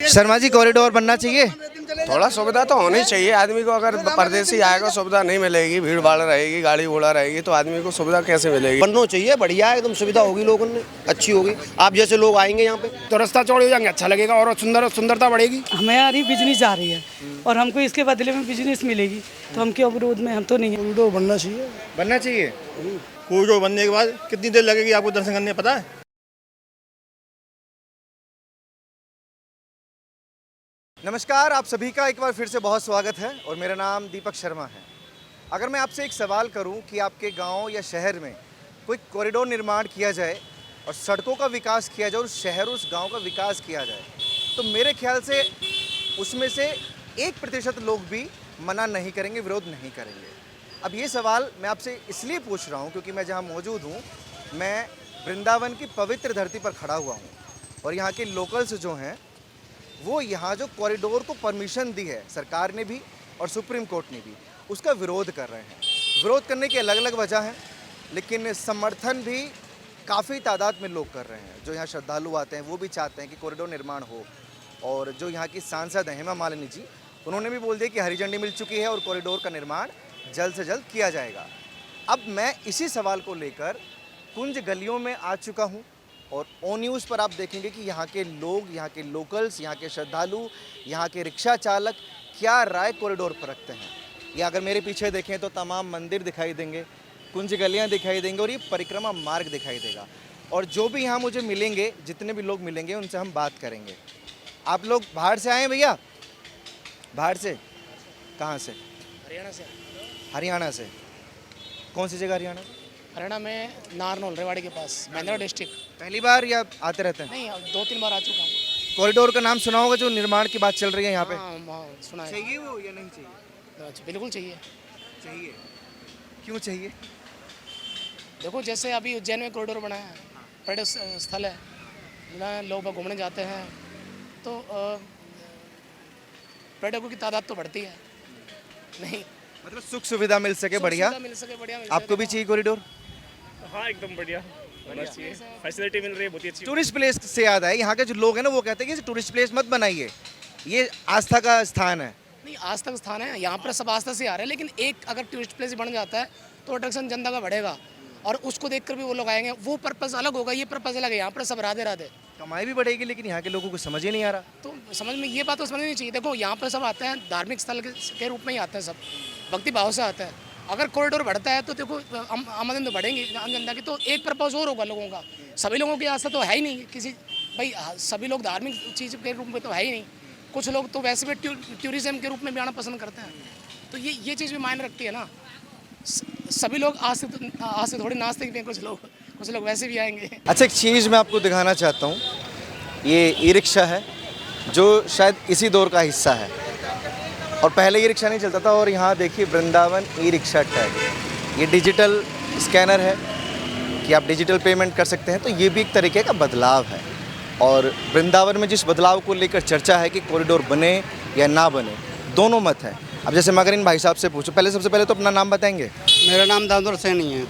Sharma ji, corridor बनना चाहिए। थोड़ा सुविधा तो होनी चाहिए आदमी को। अगर परदेसी आएगा सुविधा नहीं मिलेगी, भीड़ भाड़ रहेगी, गाड़ी घोड़ा रहेगी, तो आदमी को सुविधा कैसे मिलेगी। बनना चाहिए, बढ़िया एकदम सुविधा होगी, लोगों ने अच्छी होगी। आप जैसे लोग आएंगे यहाँ पे तो रास्ता चौड़े हो जाएंगे, अच्छा लगेगा और सुंदरता बढ़ेगी। हमारी बिजनेस जा रही है और हमको इसके बदले में बिजनेस मिलेगी, तो हम क्यों विरोध में? हम तो नहीं है। कॉरिडोर बनना चाहिए। बनना चाहिए। कॉरिडोर बनने के बाद कितनी देर लगेगी आपको दर्शन करने, पता है? नमस्कार, आप सभी का एक बार फिर से बहुत स्वागत है और मेरा नाम दीपक शर्मा है। अगर मैं आपसे एक सवाल करूं कि आपके गांव या शहर में कोई कॉरिडोर निर्माण किया जाए और सड़कों का विकास किया जाए और शहर उस गांव का विकास किया जाए, तो मेरे ख्याल से उसमें से 1% लोग भी मना नहीं करेंगे, विरोध नहीं करेंगे। अब ये सवाल मैं आपसे इसलिए पूछ रहा हूँ क्योंकि मैं जहाँ मौजूद हूँ, मैं वृंदावन की पवित्र धरती पर खड़ा हुआ हूँ और यहाँ के लोकल्स जो हैं वो यहाँ जो कॉरिडोर को परमिशन दी है सरकार ने भी और सुप्रीम कोर्ट ने भी, उसका विरोध कर रहे हैं। विरोध करने की अलग अलग वजह हैं, लेकिन समर्थन भी काफ़ी तादाद में लोग कर रहे हैं। जो यहाँ श्रद्धालु आते हैं वो भी चाहते हैं कि कॉरिडोर निर्माण हो, और जो यहाँ की सांसद हैं हेमा मालिनी जी, उन्होंने भी बोल दिया कि हरी झंडी मिल चुकी है और कॉरिडोर का निर्माण जल्द से जल्द किया जाएगा। अब मैं इसी सवाल को लेकर कुंज गलियों में आ चुका हूँ और ओ न्यूज़ पर आप देखेंगे कि यहाँ के लोग, यहाँ के लोकल्स, यहाँ के श्रद्धालु, यहाँ के रिक्शा चालक क्या राय कॉरिडोर पर रखते हैं। या अगर मेरे पीछे देखें तो तमाम मंदिर दिखाई देंगे, कुंज गलियाँ दिखाई देंगे और ये परिक्रमा मार्ग दिखाई देगा। और जो भी यहाँ मुझे मिलेंगे, जितने भी लोग मिलेंगे, उनसे हम बात करेंगे। आप लोग बाहर से आए हैं भैया? बाहर से? कहाँ से? हरियाणा से। हरियाणा से। कौन सी जगह हरियाणा से? हरियाणा में नारनौल, रेवाड़ी के पास, महेंद्र डिस्ट्रिक्ट। पहली बार या आते रहते हैं? नहीं, 2-3 बार आ चुका हूँ। कॉरिडोर का नाम सुना होगा जो निर्माण की बात चल रही है यहाँ पे। हाँ, सुना है। चाहिए वो या नहीं चाहिए? अच्छा, बिल्कुल चाहिए। चाहिए। क्यों चाहिए? देखो, जैसे अभी उज्जैन में कॉरिडोर बना है, पर्यटक स्थल है, जहाँ लोग घूमने जाते हैं, तो पर्यटकों की तादाद तो बढ़ती है। नहीं, मतलब सुख सुविधा मिल सके, बढ़िया। मिल सके, बढ़िया। आपको भी चाहिए कॉरिडोर? हाँ, एकदम बढ़िया होना चाहिए। फैसिलिटी मिल रही है, बहुत ही अच्छी। टूरिस्ट प्लेस से याद है, यहाँ के जो लोग हैं ना वो कहते हैं कि टूरिस्ट प्लेस मत बनाइए, ये आस्था का स्थान है। नहीं, आस्था का स्थान है, यहाँ पर सब आस्था से आ रहे हैं, लेकिन एक अगर टूरिस्ट प्लेस बन जाता है तो अट्रैक्शन जनता का बढ़ेगा और उसको देखकर भी वो लोग आएंगे। वो पर्पस अलग होगा, ये पर्पस अलग है। यहाँ पर सब राधे राधे, कमाई भी बढ़ेगी, लेकिन यहाँ के लोगों को समझ ही नहीं आ रहा। तो समझ में ये बात तो समझनी चाहिए। देखो, यहाँ पर सब आते हैं धार्मिक स्थल के रूप में ही आते हैं, सब भक्ति भाव से आते हैं। अगर कॉरिडोर बढ़ता है तो देखो आमदनी तो बढ़ेंगी आम जनता की, तो एक पर्पस और होगा लोगों का। सभी लोगों की आस्था तो है ही नहीं किसी, भाई सभी लोग धार्मिक चीज़ के रूप में तो है ही नहीं। कुछ लोग तो वैसे भी टूरिज्म के रूप में भी आना पसंद करते हैं, तो ये चीज़ भी मायने रखती है ना। सभी लोग आज से थोड़ी नास्तिक भी हैं, कुछ लोग वैसे भी आएंगे। अच्छा, एक चीज़ मैं आपको दिखाना चाहता हूँ। ये ई रिक्शा है जो शायद इसी दौर का हिस्सा है, और पहले ये रिक्शा नहीं चलता था। और यहाँ देखिए वृंदावन ई रिक्शा टैग, ये डिजिटल स्कैनर है कि आप डिजिटल पेमेंट कर सकते हैं, तो ये भी एक तरीके का बदलाव है। और वृंदावन में जिस बदलाव को लेकर चर्चा है कि कॉरिडोर बने या ना बने, दोनों मत है। अब जैसे मैं अगर इन भाई साहब से पूछूं, पहले सबसे पहले तो अपना नाम बताएंगे। मेरा नाम दामोदर सैनी है।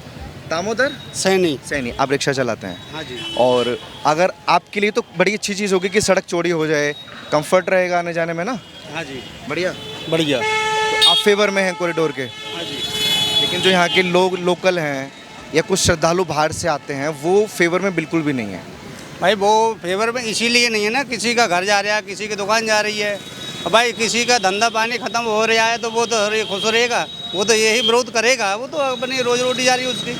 दामोदर सैनी। सैनी, आप रिक्शा चलाते हैं? हाँ जी। और अगर आपके लिए तो बड़ी अच्छी चीज़ होगी कि सड़क चौड़ी हो जाए, कंफर्ट रहेगा आने जाने में ना। हाँ जी, बढ़िया बढ़िया। तो आप फेवर में हैं कॉरिडोर के? हाँ जी। लेकिन जो यहाँ के लोग लोकल हैं या कुछ श्रद्धालु बाहर से आते हैं, वो फेवर में बिल्कुल भी नहीं है। भाई वो फेवर में इसीलिए नहीं है ना, किसी का घर जा रहा है, किसी की दुकान जा रही है, अब भाई किसी का धंधा पानी खत्म हो रहा है तो वो तो खुश रहेगा, वो तो यही विरोध करेगा, वो तो अपनी रोजी रोटी जा रही है उसकी।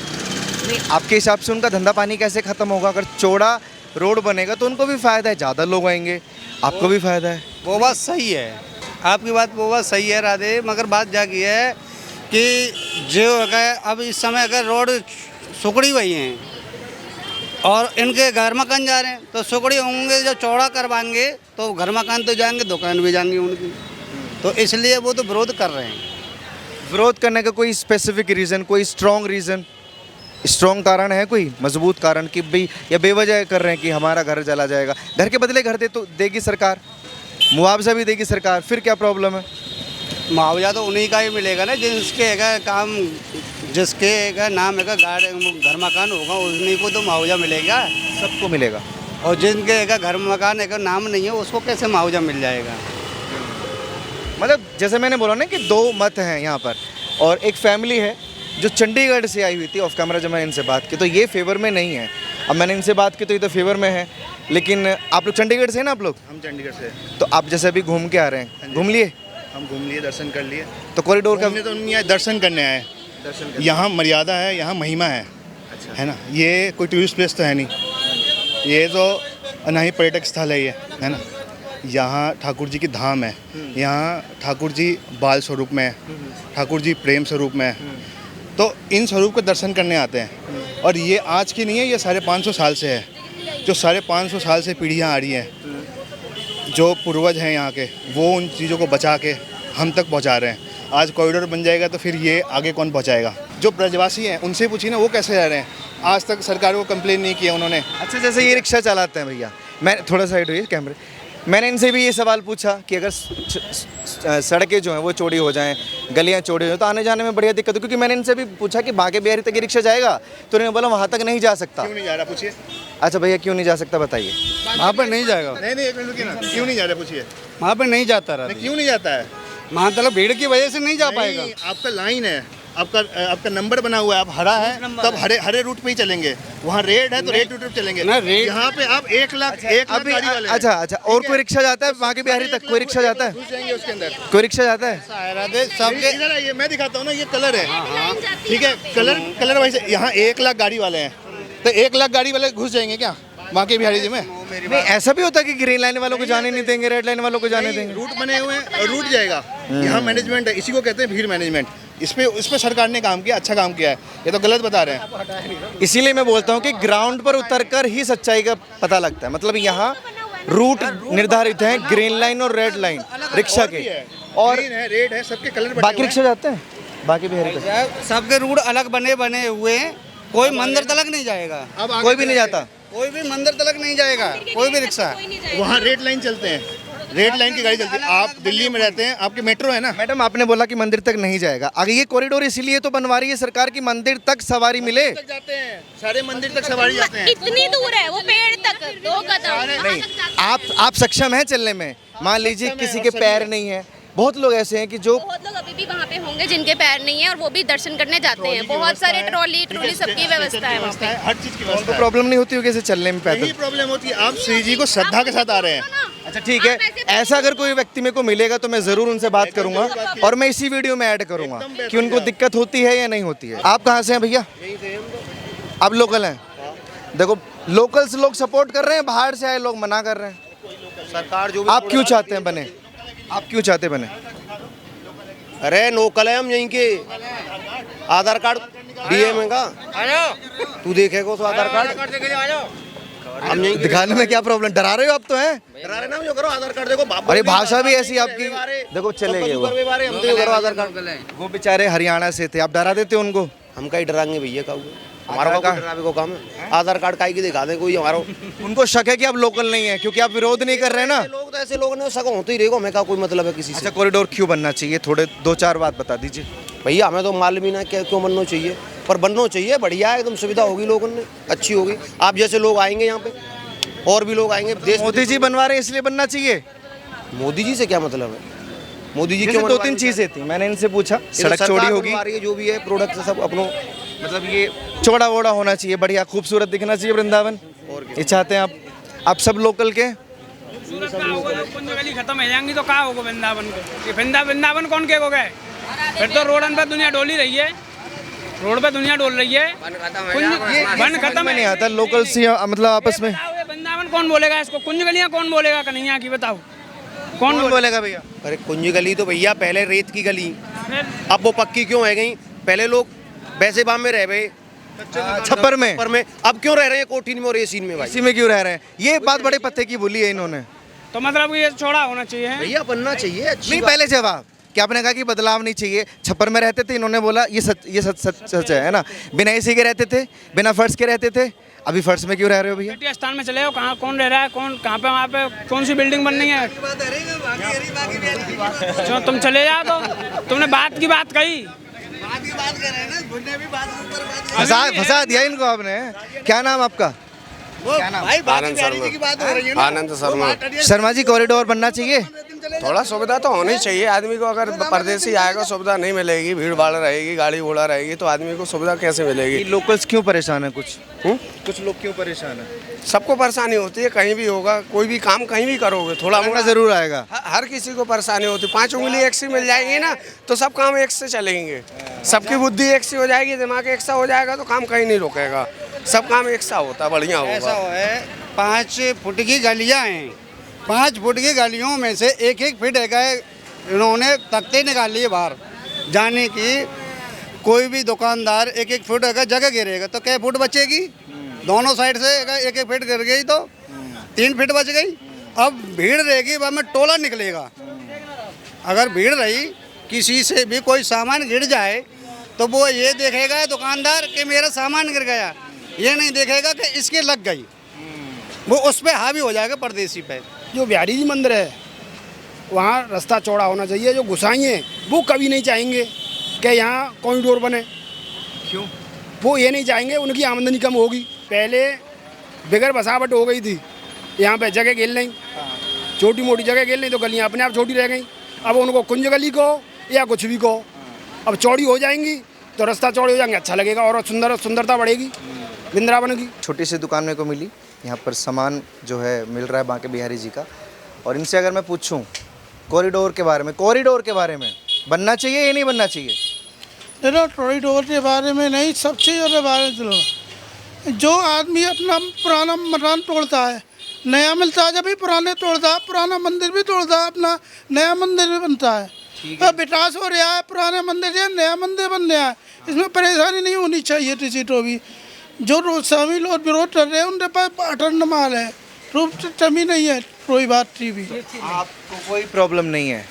नहीं, आपके हिसाब से उनका धंधा पानी कैसे ख़त्म होगा? अगर चौड़ा रोड बनेगा तो उनको भी फ़ायदा है, ज़्यादा लोग आएंगे, आपको भी फ़ायदा है। वो बात सही है, आपकी बात वो बात सही है राधे, मगर बात जागी है कि जो अगर अब इस समय अगर रोड सुकड़ी हुई हैं और इनके घर मकान जा रहे हैं, तो सुकड़ी होंगे, जो चौड़ा करवाएंगे तो घर मकान तो जाएंगे, दुकान भी जाएंगी उनकी, तो इसलिए वो तो विरोध कर रहे हैं। विरोध करने का कोई स्पेसिफिक रीज़न, कोई स्ट्रॉन्ग कारण है, कोई मजबूत कारण कि भाई या बेवजह कर रहे हैं कि हमारा घर चला जाएगा? घर के बदले घर देगी सरकार, मुआवजा भी देगी सरकार, फिर क्या प्रॉब्लम है? मुआवजा तो उन्हीं का ही मिलेगा ना, जिसके है काम, जिसके है नाम है घर मकान होगा, उन्हीं को तो मुआवजा मिलेगा। सबको मिलेगा? और जिनके का घर मकान का नाम नहीं है उसको कैसे मुआवजा मिल जाएगा? मतलब जैसे मैंने बोला ना कि दो मत हैं यहाँ पर, और एक फैमिली है जो चंडीगढ़ से आई हुई थी। ऑफ कैमरा जब मैंने इनसे बात की तो ये फेवर में नहीं है। अब मैंने इनसे बात की तो ये तो फेवर में है, लेकिन आप लोग चंडीगढ़ से हैं ना? आप लोग हम चंडीगढ़ से। तो आप जैसे अभी घूम के आ रहे हैं, घूम लिए हम घूम लिए, दर्शन कर लिए। तो कॉरिडोर का हमने तो नहीं आए, दर्शन करने आए। दर्शन यहाँ मर्यादा है, यहाँ महिमा है, है ना। ये कोई टूरिस्ट प्लेस तो है नहीं, ये तो ना ही पर्यटक स्थल है ये, है ना। यहाँ ठाकुर जी की धाम है, यहाँ ठाकुर जी बाल स्वरूप में है, ठाकुर जी प्रेम स्वरूप में है, तो इन स्वरूप के दर्शन करने आते हैं। और ये आज की नहीं है, ये 550 साल से है। जो 550 साल से पीढ़ियाँ आ रही हैं, जो पूर्वज हैं यहाँ के, वो उन चीज़ों को बचा के हम तक पहुँचा रहे हैं। आज कॉरिडोर बन जाएगा तो फिर ये आगे कौन पहुँचाएगा? जो ब्रजवासी हैं उनसे पूछिए ना, वो कैसे रह रहे हैं। आज तक सरकार को कंप्लेन नहीं किया उन्होंने। अच्छा, जैसे ये रिक्शा चलाते हैं भैया, मैं थोड़ा साइड हुई कैमरे, मैंने इनसे भी ये सवाल पूछा कि अगर सड़कें जो हैं वो चौड़ी हो जाएं, गलियां चौड़ी हो जाएं, तो आने जाने में बढ़िया दिक्कत हो। क्योंकि मैंने इनसे भी पूछा कि बांके बिहारी तक ये रिक्शा जाएगा, तो उन्होंने बोला वहाँ तक नहीं जा सकता। क्यों नहीं जा रहा पूछिए। अच्छा भैया, क्यों नहीं जा सकता बताइए। वहाँ पर नहीं जाएगा, नहीं एक मिनट रुकिए ना, क्यों नहीं जा रहा पूछिए। वहाँ पर नहीं जाता रहा। क्यों नहीं जाता है? वहाँ तक भीड़ की वजह से नहीं जा पाएगा। नहीं, आपका लाइन है, आपका नंबर बना हुआ है, आप हरा है तब हरे रूट पे ही चलेंगे। वहाँ रेड है तो रेड रूट पे चलेंगे ना, रेड यहाँ पे आप 1 लाख अभी गाड़ी वाले हैं। अच्छा, और कोई रिक्शा जाता है बांके बिहारी तक? कोई रिक्शा जाता है? घुस जाएंगे उसके अंदर। कोई रिक्शा जाता है? सबके इधर आइए, मैं दिखाता हूँ ना, ये कलर है, ठीक है, कलर वाइज यहाँ 1 लाख गाड़ी वाले हैं, तो 1 लाख गाड़ी वाले घुस जाएंगे क्या बांके बिहारी जी में? नहीं, ऐसा भी होता है कि ग्रीन लाइन वालों को जाने नहीं देंगे, रेड लाइन वालों को जाने देंगे। रूट बने हुए हैं, रूट जाएगा। यहाँ मैनेजमेंट है, इसी को कहते हैं भीड़ मैनेजमेंट। इस पे सरकार ने काम किया, अच्छा काम किया है। ये तो गलत बता रहे हैं। इसीलिए मैं बोलता हूँ कि ग्राउंड पर उतरकर ही सच्चाई का पता लगता है। मतलब यहाँ रूट निर्धारित हैं, ग्रीन लाइन और रेड लाइन रिक्शा के, और ग्रीन है, रेड है, सबके कलर बने बाकी हुए हैं। रिक्शा जाते हैं बाकी बिहारी तक? सबके रूट अलग बने हुए हैं, कोई मंदिर तक नहीं जाएगा। अब आगे कोई भी नहीं जाता? कोई भी मंदिर तक नहीं जाएगा, कोई भी रिक्शा। वहाँ रेड लाइन चलते हैं, रेड लाइन की गाड़ी चलती है। आप दिल्ली में रहते हैं, आपके मेट्रो है ना। मैडम, आपने बोला कि मंदिर तक नहीं जाएगा। अगर ये कॉरिडोर इसीलिए तो बनवा रही है सरकार की मंदिर तक सवारी मिले। तक जाते हैं, सारे मंदिर तक सवारी जाते हैं। इतनी दूर है वो, पेड़ तक 2 कदम। नहीं, आप सक्षम हैं चलने में? मान लीजिए किसी के पैर नहीं है, बहुत लोग ऐसे हैं कि जो बहुत लोग अभी भी वहाँ पे होंगे जिनके पैर नहीं है और वो भी दर्शन करने जाते हैं। बहुत सारे ट्रॉली सबकी व्यवस्था है वहाँ पे। हर चीज की उनको व्यवस्था है। प्रॉब्लम नहीं होती होगी ऐसे चलने में पैदल? यही प्रॉब्लम होती है, आप श्री जी को श्रद्धा के साथ आ रहे हैं। अच्छा ठीक है, ऐसा अगर कोई व्यक्ति मेरे को मिलेगा तो मैं ज़रूर उनसे बात करूंगा और मैं इसी वीडियो में ऐड करूंगा कि उनको दिक्कत होती है या नहीं होती है। आप कहाँ से हैं भैया? आप लोकल हैं? देखो, लोकल से लोग सपोर्ट कर रहे हैं, बाहर से आए लोग मना कर रहे हैं। सरकार जो आप क्यों चाहते हैं बने? आप क्यों चाहते बने? अरे लोकल है हम यहीं के, आधार कार्ड डीएम का तू देखेगा तो आधार कार्ड हम यहीं दिखाने में क्या प्रॉब्लम? डरा रहे हो आप तो हैं? डरा रहे ना, जो करो आधार कार्ड देखो। अरे भाषा भी ऐसी आपकी, देखो चले गए वो। हम तो करो आधार कार्ड। वो बेचारे हरियाणा से थे, आप डरा देते हो उनको? हम कहीं डराएंगे भैया, का हमारा का डरावे को काम है? आधार कार्ड काहे की दिखा दे कोई हमारा। उनको शक है कि आप लोकल नहीं है क्योंकि आप विरोध नहीं कर रहे हैं ना। लोग तो ऐसे लोग ने सको होते ही रहेगा, हमें का कोई मतलब है किसी से। अच्छा, कॉरिडोर क्यों बनना चाहिए? थोड़े 2-4 बात बता दीजिए भैया, हमें तो मालूम ही ना क्यों बनना चाहिए, पर बनना चाहिए। बढ़िया एकदम सुविधा होगी, लोगों ने अच्छी होगी। आप जैसे लोग आएंगे यहाँ पे, और भी लोग आएंगे। देश मोदी जी बनवा रहे हैं इसलिए बनना चाहिए। मोदी जी से क्या मतलब है? मोदी जी जैसे क्यों 2-3 चीजें थी, मैंने इनसे पूछा, सड़क चौड़ी होगी, जो भी है प्रोडक्ट सब अपनों, मतलब ये चौड़ा वोड़ा होना चाहिए, बढ़िया खूबसूरत दिखना चाहिए वृंदावन, ये चाहते हैं आप सब लोकल के। कुंज गली खत्म हो जाएंगी तो कहाँ होगा वृंदावन को? ये वृंदावन कौन के हो गए? फिर तो रोडन पर दुनिया डोली रही है, रोड पे दुनिया डोल रही है। वन खत्म नहीं आता लोकल से, मतलब आपस में वृंदावन कौन बोलेगा इसको? कुंज गलियाँ कौन बोलेगा कन्हैया की? बताओ कौन बोलेगा भैया? अरे कुंज गली तो भैया पहले रेत की गली, अब वो पक्की क्यों है गई? पहले लोग वैसे बाम में रह गए, छप्पर में, अब क्यों रह रहे हैं कोठीन में और एसीन में? भाई इसी में क्यों रह रहे हैं? ये बात बड़े पत्ते की बोली है इन्होंने। तो मतलब ये छोड़ा होना चाहिए भैया, बनना चाहिए। अच्छी नहीं, पहले जवाब कि आपने कहा कि बदलाव नहीं चाहिए। छप्पर में रहते थे, इन्होंने बोला ये सच है ना? बिना एसी के रहते थे, बिना फर्श के रहते थे, अभी फर्श में क्यों रह रहे हो भैया? बात स्थान में चले हो, कहाँ कौन रह रहा है, कौन कहाँ पे, वहाँ पे कौन सी बिल्डिंग बन रही है? जो तुम चले जाओ तो तुमने बात की बात कही, फंसा दिया इनको आपने। क्या नाम आपका? भाई आनंद शर्मा। आनंद शर्मा। शर्मा जी, कॉरिडोर बनना चाहिए? थोड़ा सुविधा तो होनी चाहिए आदमी को। अगर परदेसी आएगा सुविधा नहीं मिलेगी, भीड़ भाड़ रहेगी, गाड़ी घोड़ा रहेगी, तो आदमी को सुविधा कैसे मिलेगी? लोकल्स क्यों परेशान है? कुछ लोग क्यों परेशान है? सबको परेशानी होती है, कहीं भी होगा, कोई भी काम कहीं भी करोगे थोड़ा मोड़ा जरूर आएगा। हर किसी को परेशानी होती है। 5 उंगली एक सी मिल जाएंगी ना तो सब काम एक से चलेंगे। सबकी बुद्धि एक सी हो जाएगी, दिमाग एक सा हो जाएगा तो काम कहीं नहीं रुकेगा। सब काम एक सा होता है, बढ़िया ऐसा होगा। है 5 फुट की गलियां हैं, 5 फुट की गलियों में से 1-1 फीट है इन्होंने तख्ते निकाल लिए बाहर जाने की। कोई भी दुकानदार 1-1 फुट अगर जगह गिरेगा तो कै फुट बचेगी? दोनों साइड से अगर 1-1 फीट गिर गई तो 3 फीट बच गई। अब भीड़ रहेगी, वह में टोला निकलेगा। अगर भीड़ रही, किसी से भी कोई सामान गिर जाए तो वो ये देखेगा दुकानदार कि मेरा सामान गिर गया, ये नहीं देखेगा कि इसके लग गई। वो उस पर हावी हो जाएगा परदेसी पे। जो बिहारी जी मंदिर है वहाँ रास्ता चौड़ा होना चाहिए। जो गुसाई हैं वो कभी नहीं चाहेंगे कि यहाँ कॉरिडोर बने। क्यों? वो ये नहीं चाहेंगे, उनकी आमदनी कम होगी। पहले बगैर बसावट हो गई थी, यहाँ पे जगह गिर नहीं, छोटी मोटी जगह गिर नहीं तो गलियाँ अपने आप छोटी रह गई। अब उनको कुंज गली कहो या कुछ भी कहो, अब चौड़ी हो जाएंगी तो रास्ता चौड़े हो जाएंगे, अच्छा लगेगा और सुंदरता बढ़ेगी वृंदावन की। छोटी सी दुकान मेरे को मिली, यहाँ पर सामान जो है मिल रहा है बांके बिहारी जी का। और इनसे अगर मैं पूछूं कॉरिडोर के बारे में बनना चाहिए या नहीं बनना चाहिए? कॉरिडोर के बारे में नहीं, सब चीज़ों के बारे में। जो आदमी अपना पुराना मकान तोड़ता है, नया मिलता है, जब भी पुराने तोड़ता है, पुराना मंदिर भी तोड़ता है, अपना नया मंदिर भी बनता है। अब विकास हो रहा है, पुराने मंदिर से नया मंदिर बन रहा है, इसमें परेशानी नहीं होनी चाहिए किसी को भी। जो सभी लोग विरोध कर रहे हैं उनके पास अटंड माल है, रूप कमी नहीं है, कोई बात नहीं भी। आपको कोई प्रॉब्लम नहीं है?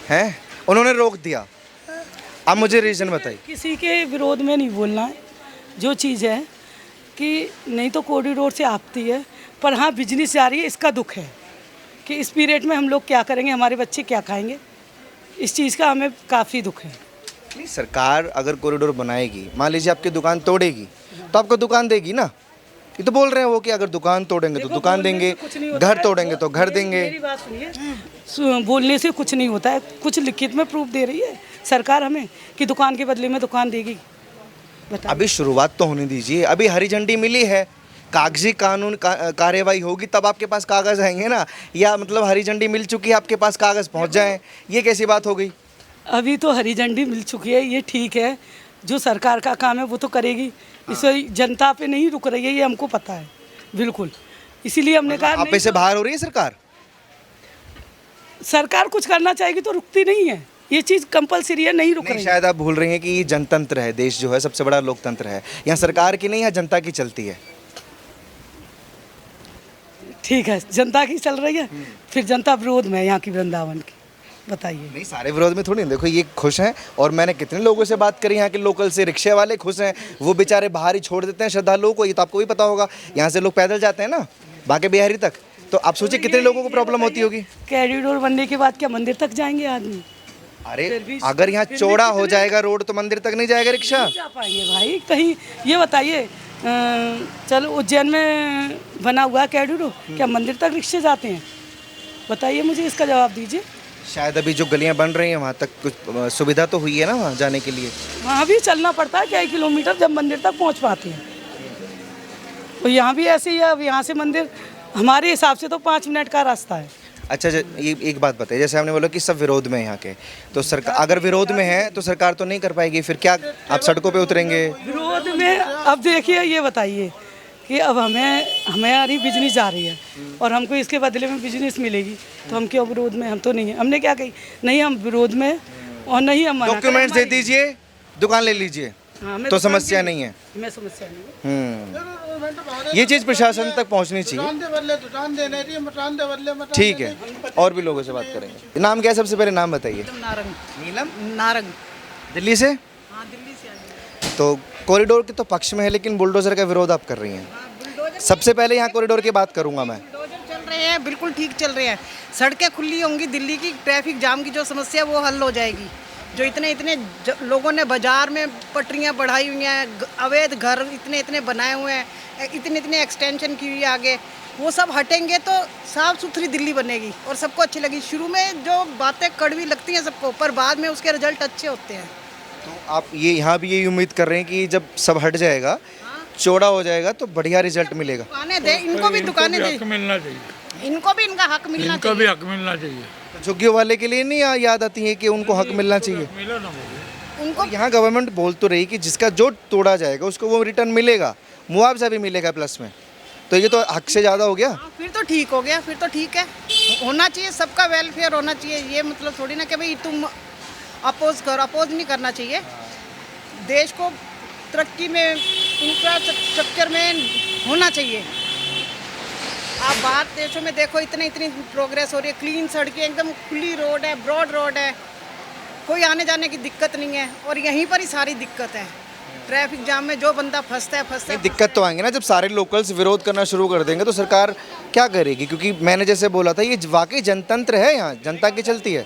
हैं? उन्होंने रोक दिया, आप मुझे रीज़न बताइए। किसी के विरोध में नहीं बोलना है। जो चीज़ है कि नहीं तो कॉरिडोर से आपती है, पर हाँ बिजनेस जा रही है, इसका दुख है कि इस पीरियड में हम लोग क्या करेंगे, हमारे बच्चे क्या खाएंगे, इस चीज़ का हमें काफ़ी दुख है। नहीं, सरकार अगर कॉरिडोर बनाएगी, मान लीजिए आपकी दुकान तोड़ेगी तो आपको दुकान देगी ना। ये तो बोल रहे हैं वो कि अगर दुकान तोड़ेंगे तो दुकान देंगे, घर तोड़ेंगे तो घर देंगे। मेरी बात सुनिए, बोलने से कुछ नहीं होता है, कुछ लिखित में प्रूफ दे रही है सरकार हमें कि दुकान के बदले में दुकान देगी। अभी शुरुआत तो होने दीजिए, अभी हरी झंडी मिली है, कागजी कानून कार्यवाही होगी तब आपके पास कागज़ आएंगे ना। या मतलब हरी झंडी मिल चुकी है, आपके पास कागज़ पहुंच जाएं, ये कैसी बात हो गई? अभी तो हरी झंडी मिल चुकी है, ये ठीक है। जो सरकार का काम है वो तो करेगी, इसे जनता पे नहीं रुक रही है, ये हमको पता है बिल्कुल। इसीलिए हमने कहा आप से बाहर हो रही है सरकार। सरकार कुछ करना चाहेगी तो रुकती नहीं है, ये चीज़ कंपलसरी है, नहीं रुक रही। शायद आप भूल रही हैं कि ये जनतंत्र है, देश जो है सबसे बड़ा लोकतंत्र है, यहाँ सरकार की नहीं, यहाँ जनता की चलती है। ठीक है, जनता की चल रही है, फिर जनता विरोध में है यहाँ की वृंदावन की, बताइए। नहीं, सारे विरोध में थोड़ी। देखो ये खुश हैं, और मैंने कितने लोगों से बात करी यहाँ के लोकल से, रिक्शे वाले खुश हैं, वो बेचारे बाहर ही छोड़ देते हैं श्रद्धालुओं को। ये तो आपको भी पता होगा, यहाँ से लोग पैदल जाते हैं ना बांके बिहारी तक, तो आप सोचिए कितने लोगों को प्रॉब्लम होती होगी। कॉरिडोर बनने के बाद क्या मंदिर तक जाएंगे आदमी? अरे अगर यहाँ चौड़ा हो जाएगा रोड तो मंदिर तक नहीं जाएगा रिक्शा? जा पाएंगे भाई कहीं? ये बताइए, चलो उज्जैन में बना हुआ है कॉरिडोर, क्या मंदिर तक रिक्शे जाते हैं? बताइए मुझे, इसका जवाब दीजिए। शायद अभी जो गलियां बन रही हैं वहाँ तक कुछ सुविधा तो हुई है ना वहाँ जाने के लिए। वहाँ भी चलना पड़ता है कई किलोमीटर जब मंदिर तक पहुँच पाते हैं। तो यहाँ भी ऐसे ही है, अब यहाँ से मंदिर हमारे हिसाब से तो 5 मिनट का रास्ता है। अच्छा, ये एक बात बताइए, जैसे हमने बोला कि सब विरोध में है यहाँ के, तो सरकार अगर विरोध में है तो सरकार तो नहीं कर पाएगी, फिर क्या आप सड़कों पे उतरेंगे? विरोध में अब देखिए, ये बताइए कि अब हमारी बिजनेस जा रही है और हमको इसके बदले में बिजनेस मिलेगी, तो हम क्यों विरोध में? हम तो नहीं है, हमने क्या कही, नहीं हम विरोध में और नहीं हम डॉक्यूमेंट्स दे दीजिए, दुकान ले लीजिए, तो समस्या नहीं है। मैं समस्या नहीं। ये चीज़ प्रशासन तक पहुंचनी चाहिए। ठीक है, और भी लोगों से बात करेंगे। नाम क्या है? सबसे पहले नाम बताइए। नीलम नारंग। दिल्ली से? हाँ, दिल्ली से। तो कॉरिडोर के तो पक्ष में है, लेकिन बुलडोजर का विरोध आप कर रही हैं। सबसे पहले यहाँ कॉरिडोर की बात करूँगा मैं। चल रहे हैं, बिल्कुल ठीक चल रहे हैं। सड़कें खुली होंगी, दिल्ली की ट्रैफिक जाम की जो समस्या वो हल हो जाएगी। जो इतने इतने लोगों ने बाजार में पटरियां बढ़ाई हुई हैं, अवैध घर इतने इतने बनाए हुए हैं, इतने इतने एक्सटेंशन की हुई है आगे, वो सब हटेंगे तो साफ़ सुथरी दिल्ली बनेगी और सबको अच्छी लगी। शुरू में जो बातें कड़वी लगती हैं सबको, पर बाद में उसके रिजल्ट अच्छे होते हैं। तो आप ये यहाँ भी यही उम्मीद कर रहे हैं कि जब सब हट जाएगा, चौड़ा हो जाएगा, तो बढ़िया रिजल्ट मिलेगा। दुकानें दे, इनको भी दुकानें दे, मिलना चाहिए, इनको भी इनका हक मिलना चाहिए। भी हक मिलना चाहिए। झुग्गियों वाले के लिए नहीं याद आती है कि उनको हक मिलना चाहिए? मिलो ना मुझे। उनको यहाँ गवर्नमेंट बोल तो रही कि जिसका जो तोड़ा जाएगा उसको वो रिटर्न मिलेगा, मुआवजा भी मिलेगा प्लस में, तो ये तो हक से ज़्यादा हो गया। फिर तो ठीक हो गया, फिर तो ठीक है, होना चाहिए, सबका वेलफेयर होना चाहिए। ये मतलब थोड़ी ना कि भाई तुम अपोज करो, अपोज नहीं करना चाहिए। देश को तरक्की में, इंफ्रास्ट्रक्चर में होना चाहिए। आप बाहर देशों में देखो, इतनी प्रोग्रेस हो रही है, क्लीन सड़कें, एकदम खुली रोड है, ब्रॉड रोड है, कोई आने जाने की दिक्कत नहीं है। और यहीं पर ही सारी दिक्कत है, ट्रैफिक जाम में जो बंदा फंसता है। दिक्कत तो आएंगे ना, जब सारे लोकल्स विरोध करना शुरू कर देंगे तो सरकार क्या करेगी? क्योंकि मैंने जैसे बोला था, ये वाकई जनतंत्र है, यहाँ जनता की चलती है।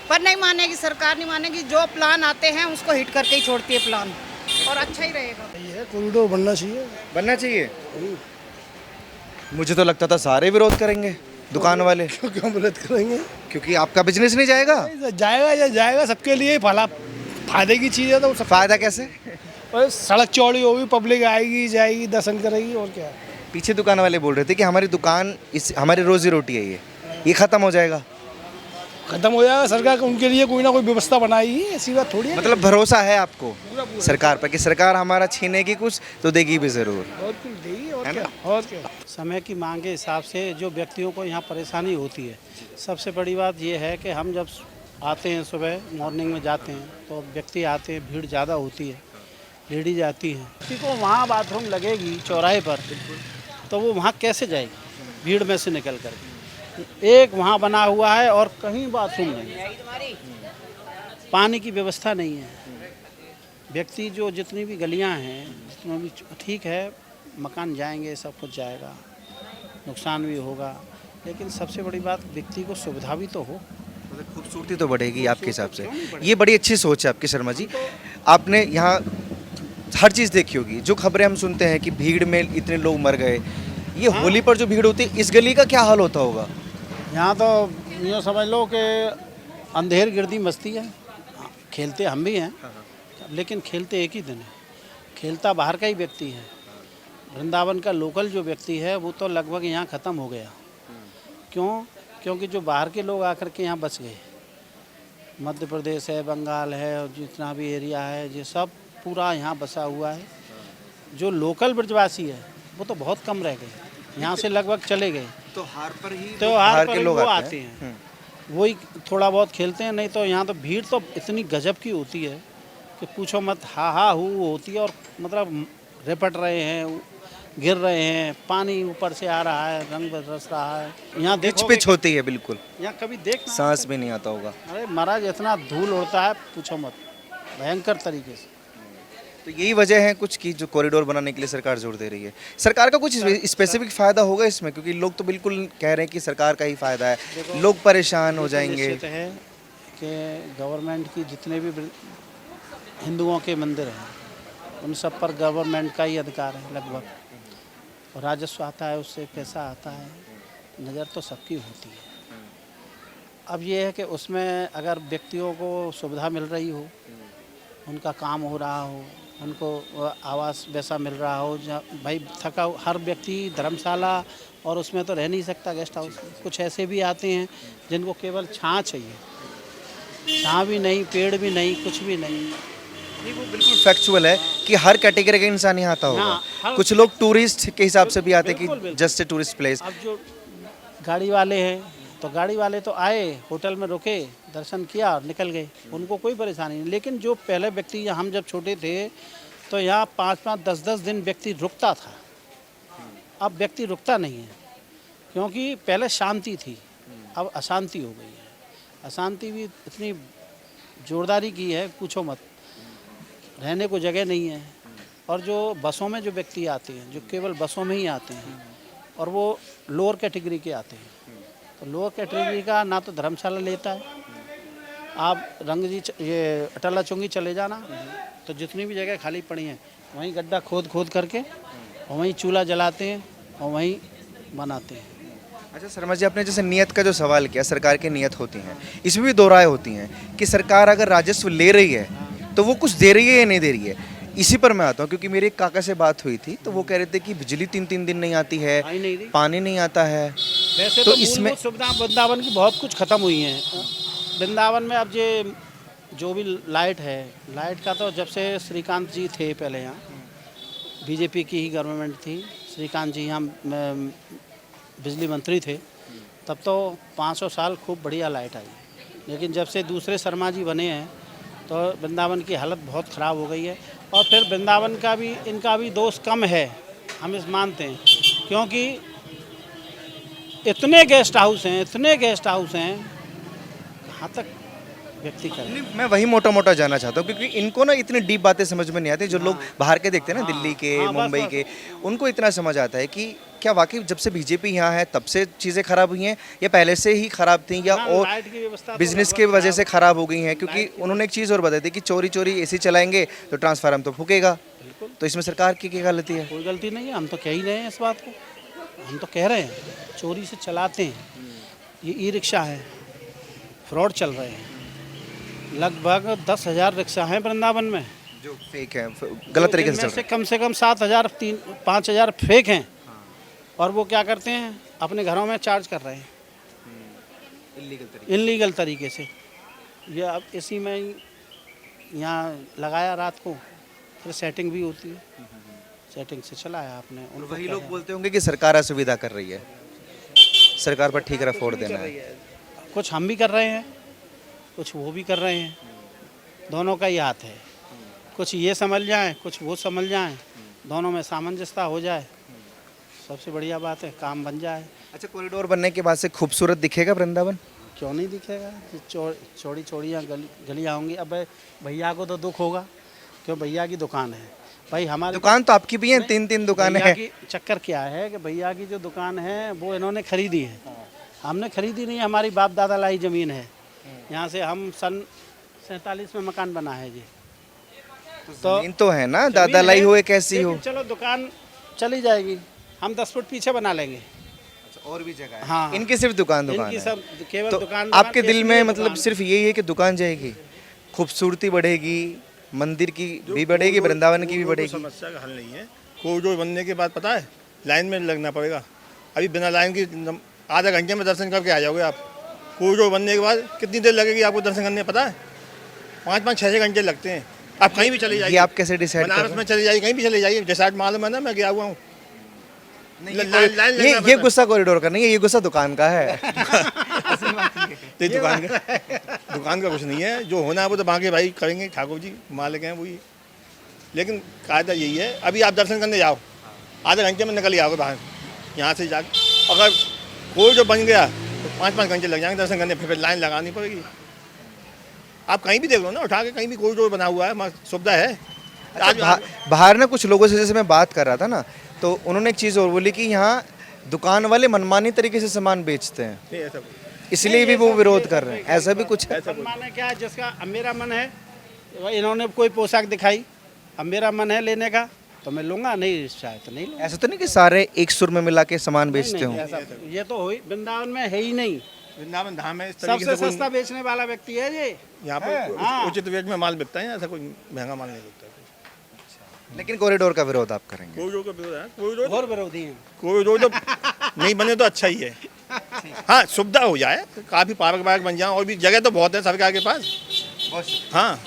पर नहीं मानेगी सरकार, नहीं मानेगी। जो प्लान आते हैं उसको हिट करके ही छोड़ती है प्लान, और अच्छा ही रहेगा। ये कॉरिडोर बनना चाहिए, बनना चाहिए। मुझे तो लगता था सारे विरोध करेंगे, दुकान वाले। क्यों मदद करेंगे? क्योंकि आपका बिजनेस नहीं जाएगा। जाएगा या जाएगा, सबके लिए फायदे की चीज़ है। तो सब फायदा कैसे? और सड़क चौड़ी होगी, पब्लिक आएगी जाएगी, दर्शन करेगी, और क्या। पीछे दुकान वाले बोल रहे थे कि हमारी दुकान, इस हमारी रोजी रोटी है, ये खत्म हो जाएगा। खत्म हो जाएगा, सरकार उनके लिए कोई ना कोई व्यवस्था बनाएगी, ऐसी बात थोड़ी है। मतलब भरोसा है आपको सरकार पर कि सरकार हमारा छीनेगी कुछ तो देगी भी जरूर, बहुत कुछ देगी, और है क्या, ना? और क्या। समय की मांग के हिसाब से जो व्यक्तियों को यहाँ परेशानी होती है, सबसे बड़ी बात ये है कि हम जब आते हैं सुबह मॉर्निंग में जाते हैं तो व्यक्ति आते हैं, भीड़ ज़्यादा होती है, लेडीज आती हैं, किसी को वहाँ बाथरूम लगेगी चौराहे पर, तो वो वहाँ कैसे जाएगी भीड़ में से निकल कर? एक वहाँ बना हुआ है और कहीं बाथरूम नहीं, पानी की व्यवस्था नहीं है। व्यक्ति जो जितनी भी गलियाँ हैं, जितना भी ठीक है, मकान जाएंगे, सब कुछ जाएगा, नुकसान भी होगा, लेकिन सबसे बड़ी बात व्यक्ति को सुविधा भी तो हो। खूबसूरती तो बढ़ेगी आपके हिसाब से। ये बड़ी अच्छी सोच है आपकी शर्मा जी। आपने यहाँ हर चीज़ देखी होगी, जो खबरें हम सुनते हैं कि भीड़ में इतने लोग मर गए, ये होली पर जो भीड़ होती है, इस गली का क्या हाल होता होगा? यहाँ तो यूँ समझ लो कि अंधेर गिरदी मस्ती है। खेलते हम भी हैं, लेकिन खेलते एक ही दिन है, खेलता बाहर का ही व्यक्ति है। वृंदावन का लोकल जो व्यक्ति है वो तो लगभग यहाँ ख़त्म हो गया। क्यों? क्योंकि जो बाहर के लोग आकर के यहाँ बस गए, मध्य प्रदेश है, बंगाल है, और जितना भी एरिया है, ये सब पूरा यहाँ बसा हुआ है। जो लोकल ब्रजवासी है वो तो बहुत कम रह गए, यहाँ से लगभग चले गए। त्योहार पर ही त्योहार पर वो आते हैं, वही थोड़ा बहुत खेलते हैं, नहीं तो यहाँ तो भीड़ तो इतनी गजब की होती है कि पूछो मत। हा होती है, और मतलब रिपट रहे हैं, गिर रहे हैं, पानी ऊपर से आ रहा है, रंग बरस रहा है। यहाँ पिच होती है बिल्कुल, यहाँ कभी देखना, सांस भी नहीं आता होगा। अरे महाराज इतना धूल उड़ता है, पूछो मत, भयंकर तरीके से। तो यही वजह है कुछ कि जो कॉरिडोर बनाने के लिए सरकार जोर दे रही है। सरकार का कुछ स्पेसिफिक फ़ायदा होगा इसमें? क्योंकि लोग तो बिल्कुल कह रहे हैं कि सरकार का ही फ़ायदा है, लोग परेशान हो जाएंगे। निश्चित है कि गवर्नमेंट की जितने भी हिंदुओं के मंदिर हैं, उन सब पर गवर्नमेंट का ही अधिकार है लगभग, और राजस्व आता है, उससे पैसा आता है, नज़र तो सबकी होती है। अब ये है कि उसमें अगर व्यक्तियों को सुविधा मिल रही हो, उनका काम हो रहा हो, उनको आवास वैसा मिल रहा हो, भाई थका हर व्यक्ति धर्मशाला और उसमें तो रह नहीं सकता, गेस्ट हाउस में। कुछ ऐसे भी आते हैं जिनको केवल छाँ चाहिए, छाँ भी नहीं, पेड़ भी नहीं, कुछ भी नहीं। वो बिल्कुल फैक्चुअल है कि हर कैटेगरी का इंसान यहाँ आता होगा। कुछ लोग टूरिस्ट के हिसाब से भी आते हैं कि जस्ट ए टूरिस्ट प्लेस। अब जो गाड़ी वाले हैं, तो गाड़ी वाले तो आए, होटल में रुके, दर्शन किया और निकल गए, उनको कोई परेशानी नहीं। लेकिन जो पहले व्यक्ति, हम जब छोटे थे तो यहाँ 5-5, 10-10 दिन व्यक्ति रुकता था। अब व्यक्ति रुकता नहीं है, क्योंकि पहले शांति थी, अब अशांति हो गई है। अशांति भी इतनी जोरदारी की है, पूछो मत, रहने को जगह नहीं है। और जो बसों में जो व्यक्ति आते हैं, जो केवल बसों में ही आते हैं, और वो लोअर कैटेगरी के आते हैं, तो लोअर कैटेगरी का ना तो धर्मशाला लेता है, आप रंग जी ये अटला चुंगी चले जाना तो जितनी भी जगह खाली पड़ी हैं वहीं गड्ढा खोद खोद करके और वहीं चूल्हा जलाते हैं और वहीं बनाते हैं। अच्छा शर्मा जी, आपने जैसे नियत का जो सवाल किया, सरकार की नियत होती हैं, इसमें भी दो राय होती हैं कि सरकार अगर राजस्व ले रही है तो वो कुछ दे रही है या नहीं दे रही है। इसी पर मैं आता हूँ क्योंकि मेरे एक काका से बात हुई थी तो वो कह रहे थे कि बिजली 3-3 दिन नहीं आती है, पानी नहीं आता है। वैसे तो तो इसमें इसमें सुविधा वृंदावन की बहुत कुछ खत्म हुई हैं। वृंदावन में अब ये जो भी लाइट है, लाइट का तो जब से श्रीकांत जी थे पहले यहाँ, बीजेपी की ही गवर्नमेंट थी, श्रीकांत जी यहाँ बिजली मंत्री थे, तब तो 500 साल खूब बढ़िया लाइट आई। लेकिन जब से दूसरे शर्मा जी बने हैं तो वृंदावन की हालत बहुत ख़राब हो गई है। और फिर वृंदावन का भी इनका भी दोष कम है, हम इस मानते हैं, क्योंकि इतने गेस्ट हाउस हैं कहाँ तक व्यक्ति करें। मैं वही मोटा मोटा जानना चाहता हूँ क्योंकि इनको ना इतनी डीप बातें समझ में नहीं आती। जो लोग बाहर के देखते हैं ना, दिल्ली के, मुंबई के, उनको इतना समझ आता है कि क्या वाकई जब से बीजेपी यहाँ है तब से चीज़ें खराब हुई हैं या पहले से ही खराब थी या और लाइट की व्यवस्था बिजनेस की वजह से खराब हो गई हैं। क्योंकि उन्होंने एक चीज़ और बताई थी कि चोरी चोरी एसी चलाएंगे तो ट्रांसफार्मर तो फूकेगा। तो इसमें सरकार की क्या गलती है? कोई गलती नहीं है, हम तो कह ही रहे हैं इस बात को, हम तो कह रहे हैं चोरी से चलाते हैं। ये ई रिक्शा है, फ्रॉड चल रहे हैं। लगभग 10,000 रिक्शा हैं वृंदावन में जो फेक है, गलत तरीके से चल रहे हैं। कम से कम 7,000 5,000 फेक हैं। और वो क्या करते हैं, अपने घरों में चार्ज कर रहे हैं इलीगल तरीके से। ये अब इसी में ही यहाँ लगाया रात को, फिर सेटिंग भी होती है, सेटिंग से चलाया आपने। और वही लोग बोलते होंगे कि सरकार असुविधा कर रही है, सरकार पर ठीक रफोड़ देना है। कुछ हम भी कर रहे हैं, कुछ वो भी कर रहे हैं, दोनों का ही हाथ है। कुछ ये समझ जाएं, कुछ वो समझ जाएं, दोनों में सामंजस्य हो जाए, सबसे बढ़िया बात है, काम बन जाए। अच्छा, कॉरिडोर बनने के बाद से खूबसूरत दिखेगा वृंदावन? क्यों नहीं दिखेगा? चौड़ी चौड़ियाँ गलियाँ होंगी। अब भैया को तो दुख होगा, क्यों, भैया की दुकान है भाई। हमारी दुकान तो आपकी भी है, 3-3 दुकानें हैं। चक्कर क्या है कि भैया की जो दुकान है वो इन्होंने खरीदी है, हमने खरीदी नहीं, हमारी बाप दादा लाई ज़मीन है। यहाँ से हम सन 47 में मकान बना है जी। तो ज़मीन तो है ना, दादा लाई हुए कैसी हो। चलो दुकान चली जाएगी, हम 10 फुट पीछे बना लेंगे। और भी जगह है? हाँ, इनकी सिर्फ दुकान इनकी है। सब केवल तो दुकान। आपके दिल में मतलब सिर्फ यही है कि दुकान जाएगी, खूबसूरती बढ़ेगी, मंदिर की भी बढ़ेगी, वृंदावन की भी बढ़ेगी। समस्या का हल नहीं है। कॉरिडोर बनने के बाद पता है लाइन में लगना पड़ेगा। अभी बिना लाइन की आधा घंटे में दर्शन करके आ जाओगे आप। कॉरिडोर बनने के बाद कितनी देर लगेगी आपको दर्शन करने, पता है? 5-5, 6 घंटे लगते हैं। आप कहीं भी चले जाइए। आप कैसे डिसाइड? बनारस में चले जाइए, कहीं भी चले जाइए, डिसाइड मालूम है ना, मैं गया हुआ हूँ। ये गुस्सा कॉरिडोर का नहीं है, ये गुस्सा दुकान का है। तो दुकान का कुछ नहीं है, जो होना है वो तो बाकी भाई करेंगे, ठाकुर जी मालिक हैं वही। लेकिन कायदा यही है, अभी आप दर्शन करने जाओ, आधे घंटे में निकल जाओगे बाहर यहाँ से जाकर। अगर कोई जो बन गया तो 5-5 घंटे लग जाएंगे दर्शन करने, फिर लाइन लगानी पड़ेगी। आप कहीं भी देख लो ना, उठा के कहीं भी कॉरिडोर बना हुआ है, सुविधा है। आज बाहर ना कुछ लोगों से जैसे मैं बात कर रहा था ना, तो उन्होंने एक चीज़ और बोली कि यहाँ दुकान वाले मनमानी तरीके से सामान बेचते हैं, इसलिए भी वो विरोध कर रहे हैं। ऐसा भी कुछ है? मन है क्या, जिसका अब मेरा मन है, इन्होंने कोई पोशाक दिखाई, अब मेरा मन है लेने का तो मैं लूँगा, नहीं शायद तो नहीं। ऐसा तो नहीं कि सारे एक सुर में मिला के सामान बेचते हो? ये तो हो वृंदावन में है ही नहीं। वृंदावन धाम है, सबसे सस्ता बेचने वाला व्यक्ति है ये। यहाँ पर उचित रेट में माल बिकता है, ऐसा कोई महंगा माल नहीं बिकता। लेकिन कॉरिडोर का विरोध आप करेंगे? कॉरिडोर का विरोध है, कॉरिडोर और विरोधी हैं। कॉरिडोर तो नहीं बने तो अच्छा ही है। हाँ, सुविधा हो जाए, काफ़ी पार्क वार्क बन जाए, और भी जगह तो बहुत है सरकार के पास। हाँ,